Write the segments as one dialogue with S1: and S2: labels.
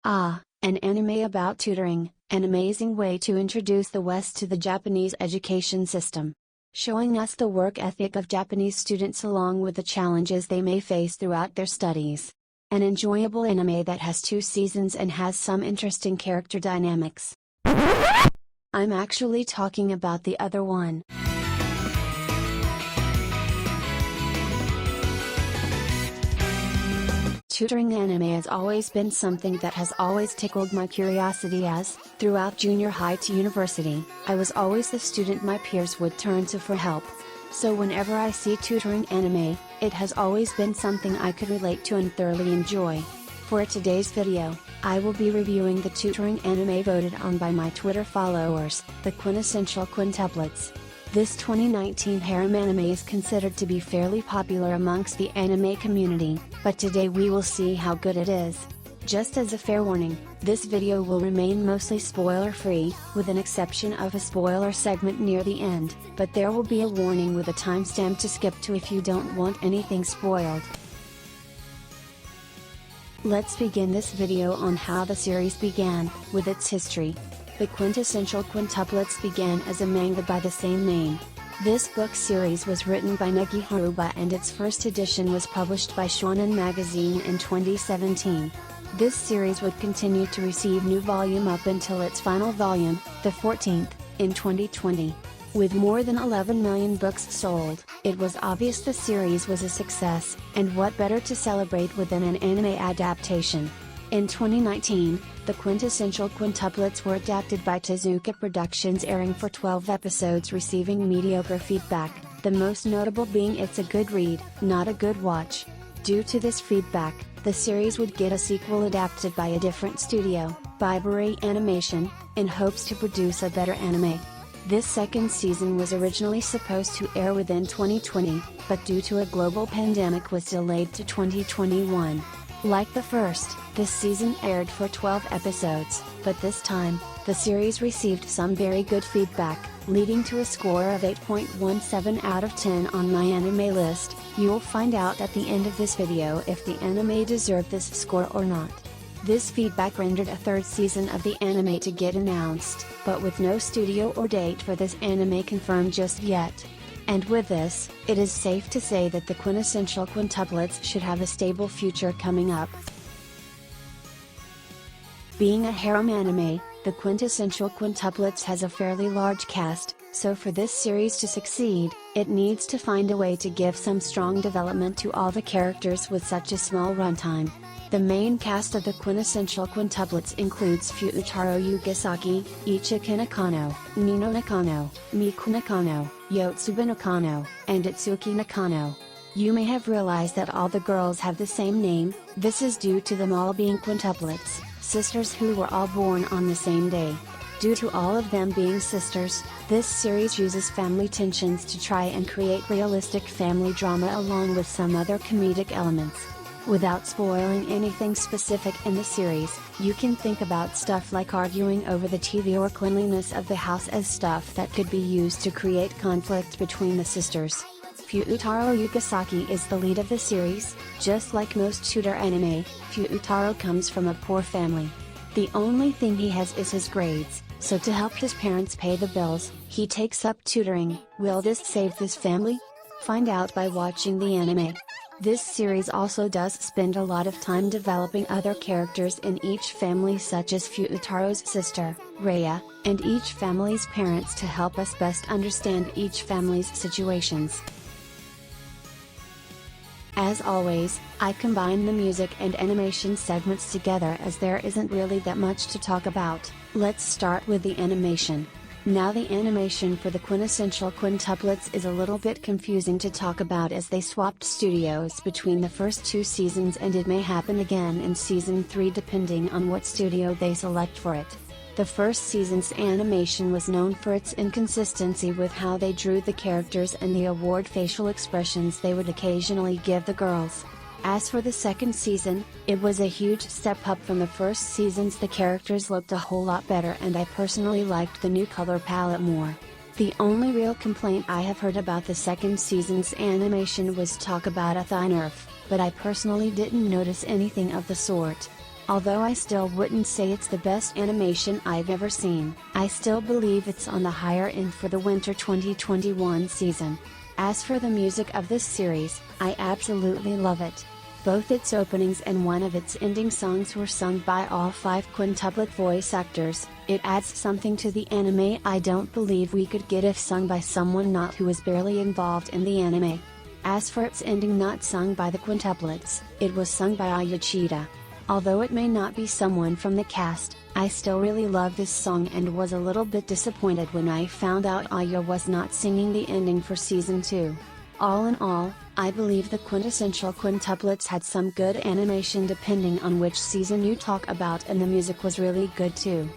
S1: An anime about tutoring, an amazing way to introduce the West to the Japanese education system. Showing us the work ethic of Japanese students along with the challenges they may face throughout their studies. An enjoyable anime that has 2 seasons and has some interesting character dynamics. I'm actually talking about the other one. Tutoring anime has always been something that has always tickled my curiosity as, throughout junior high to university, I was always the student my peers would turn to for help. So whenever I see tutoring anime, it has always been something I could relate to and thoroughly enjoy. For today's video, I will be reviewing the tutoring anime voted on by my Twitter followers, the Quintessential Quintuplets. This 2019 harem anime is considered to be fairly popular amongst the anime community, but today we will see how good it is. Just as a fair warning, this video will remain mostly spoiler-free, with an exception of a spoiler segment near the end, but there will be a warning with a timestamp to skip to if you don't want anything spoiled. Let's begin this video on how the series began, with its history. The Quintessential Quintuplets began as a manga by the same name. This book series was written by Neki Haruba and its first edition was published by Shonen Magazine in 2017. This series would continue to receive new volume up until its final volume, the 14th, in 2020. With more than 11 million books sold, it was obvious the series was a success, and what better to celebrate within an anime adaptation. In 2019, the Quintessential Quintuplets were adapted by Tezuka Productions, airing for 12 episodes, receiving mediocre feedback, the most notable being it's a good read, not a good watch. Due to this feedback, the series would get a sequel adapted by a different studio, Bibury Animation, in hopes to produce a better anime. This second season was originally supposed to air within 2020, but due to a global pandemic was delayed to 2021. Like the first, this season aired for 12 episodes, but this time, the series received some very good feedback, leading to a score of 8.17 out of 10 on my anime list. You'll find out at the end of this video if the anime deserved this score or not. This feedback rendered a 3rd season of the anime to get announced, but with no studio or date for this anime confirmed just yet. And with this, it is safe to say that the Quintessential Quintuplets should have a stable future coming up. Being a harem anime, the Quintessential Quintuplets has a fairly large cast, so for this series to succeed, it needs to find a way to give some strong development to all the characters with such a small runtime. The main cast of the Quintessential Quintuplets includes Futaro Yugasaki, Ichika Nakano, Nino Nakano, Miku Nakano, Yotsuba Nakano, and Itsuki Nakano. You may have realized that all the girls have the same name. This is due to them all being quintuplets, sisters who were all born on the same day. Due to all of them being sisters, this series uses family tensions to try and create realistic family drama along with some other comedic elements. Without spoiling anything specific in the series, you can think about stuff like arguing over the TV or cleanliness of the house as stuff that could be used to create conflict between the sisters. Futaro Yugasaki is the lead of the series. Just like most tutor anime, Futaro comes from a poor family. The only thing he has is his grades, so to help his parents pay the bills, he takes up tutoring. Will this save this family? Find out by watching the anime. This series also does spend a lot of time developing other characters in each family, such as Futaro's sister, Rhea, and each family's parents to help us best understand each family's situations. As always, I combine the music and animation segments together as there isn't really that much to talk about. Let's start with the animation. Now the animation for the Quintessential Quintuplets is a little bit confusing to talk about as they swapped studios between the first 2 seasons and it may happen again in season 3 depending on what studio they select for it. The first season's animation was known for its inconsistency with how they drew the characters and the awkward facial expressions they would occasionally give the girls. As for the second season, it was a huge step up from the first seasons. The characters looked a whole lot better and I personally liked the new color palette more. The only real complaint I have heard about the second season's animation was talk about a thigh nerf, but I personally didn't notice anything of the sort. Although I still wouldn't say it's the best animation I've ever seen, I still believe it's on the higher end for the winter 2021 season. As for the music of this series, I absolutely love it. Both its openings and one of its ending songs were sung by all 5 quintuplet voice actors. It adds something to the anime I don't believe we could get if sung by someone not who is barely involved in the anime. As for its ending not sung by the quintuplets, it was sung by Ayachida. Although it may not be someone from the cast, I still really love this song and was a little bit disappointed when I found out Aya was not singing the ending for season 2. All in all, I believe the Quintessential Quintuplets had some good animation depending on which season you talk about, and the music was really good too.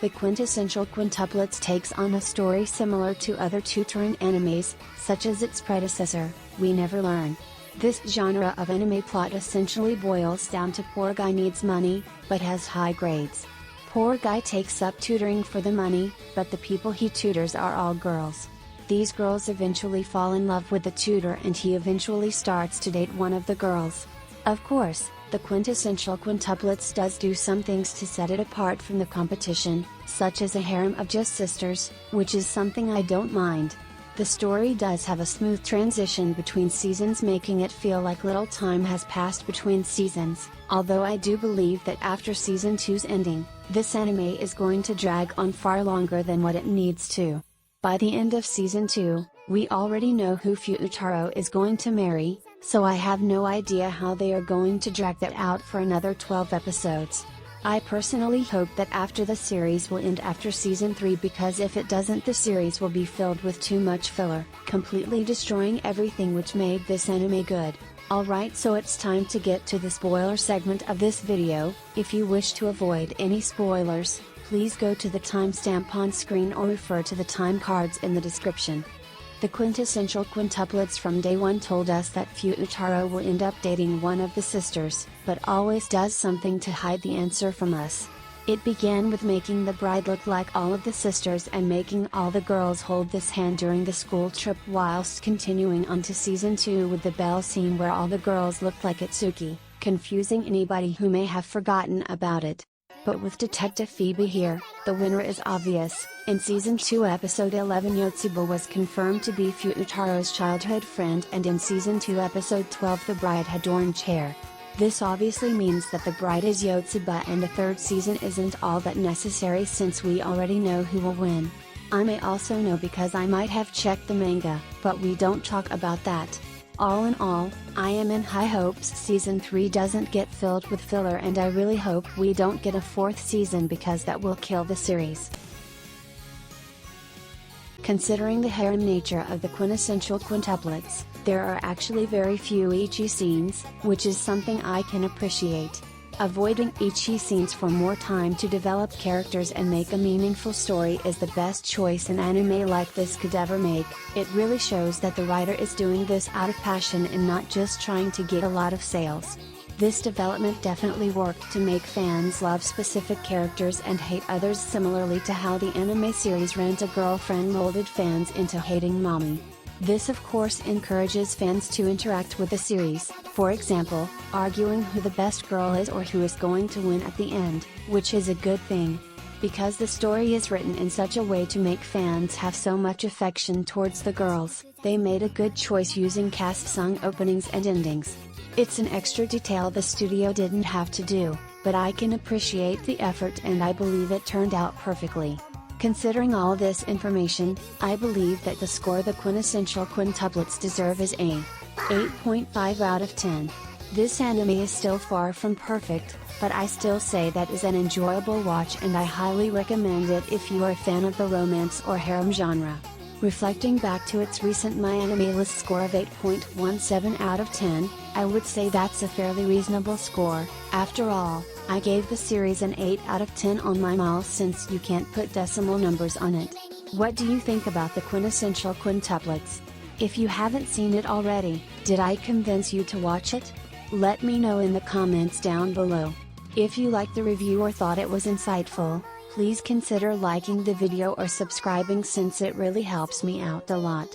S1: The Quintessential Quintuplets takes on a story similar to other tutoring animes, such as its predecessor, We Never Learn. This genre of anime plot essentially boils down to poor guy needs money, but has high grades. Poor guy takes up tutoring for the money, but the people he tutors are all girls. These girls eventually fall in love with the tutor and he eventually starts to date one of the girls. Of course, the Quintessential Quintuplets does do some things to set it apart from the competition, such as a harem of just sisters, which is something I don't mind. The story does have a smooth transition between seasons, making it feel like little time has passed between seasons, although I do believe that after season 2's ending, this anime is going to drag on far longer than what it needs to. By the end of season 2, we already know who Futaro is going to marry, so I have no idea how they are going to drag that out for another 12 episodes. I personally hope that after the series will end after season 3, because if it doesn't, the series will be filled with too much filler, completely destroying everything which made this anime good. Alright, so it's time to get to the spoiler segment of this video. If you wish to avoid any spoilers, please go to the timestamp on screen or refer to the time cards in the description. The Quintessential Quintuplets from day one told us that Futaro will end up dating one of the sisters, but always does something to hide the answer from us. It began with making the bride look like all of the sisters and making all the girls hold this hand during the school trip, whilst continuing on to season 2 with the bell scene where all the girls looked like Itsuki, confusing anybody who may have forgotten about it. But with Detective Phoebe here, the winner is obvious. In season 2 episode 11, Yotsuba was confirmed to be Futaro's childhood friend, and in season 2 episode 12 the bride had orange hair. This obviously means that the bride is Yotsuba, and the third season isn't all that necessary since we already know who will win. I may also know because I might have checked the manga, but we don't talk about that. All in all, I am in high hopes season 3 doesn't get filled with filler, and I really hope we don't get a 4th season because that will kill the series. Considering the harem nature of the Quintessential Quintuplets, there are actually very few ecchi scenes, which is something I can appreciate. Avoiding ecchi scenes for more time to develop characters and make a meaningful story is the best choice an anime like this could ever make. It really shows that the writer is doing this out of passion and not just trying to get a lot of sales. This development definitely worked to make fans love specific characters and hate others, similarly to how the anime series Rent-a-Girlfriend molded fans into hating mommy. This of course encourages fans to interact with the series, for example, arguing who the best girl is or who is going to win at the end, which is a good thing. Because the story is written in such a way to make fans have so much affection towards the girls, they made a good choice using cast-sung openings and endings. It's an extra detail the studio didn't have to do, but I can appreciate the effort and I believe it turned out perfectly. Considering all this information, I believe that the score the Quintessential Quintuplets deserve is a 8.5 out of 10. This anime is still far from perfect, but I still say that is an enjoyable watch and I highly recommend it if you are a fan of the romance or harem genre. Reflecting back to its recent MyAnimeList score of 8.17 out of 10, I would say that's a fairly reasonable score. After all, I gave the series an 8 out of 10 on my MAL since you can't put decimal numbers on it. What do you think about the Quintessential Quintuplets? If you haven't seen it already, did I convince you to watch it? Let me know in the comments down below. If you liked the review or thought it was insightful, please consider liking the video or subscribing since it really helps me out a lot.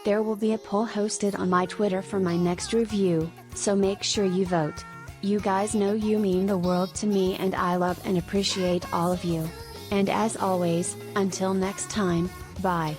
S1: There will be a poll hosted on my Twitter for my next review, so make sure you vote. You guys know you mean the world to me, and I love and appreciate all of you. And as always, until next time, bye.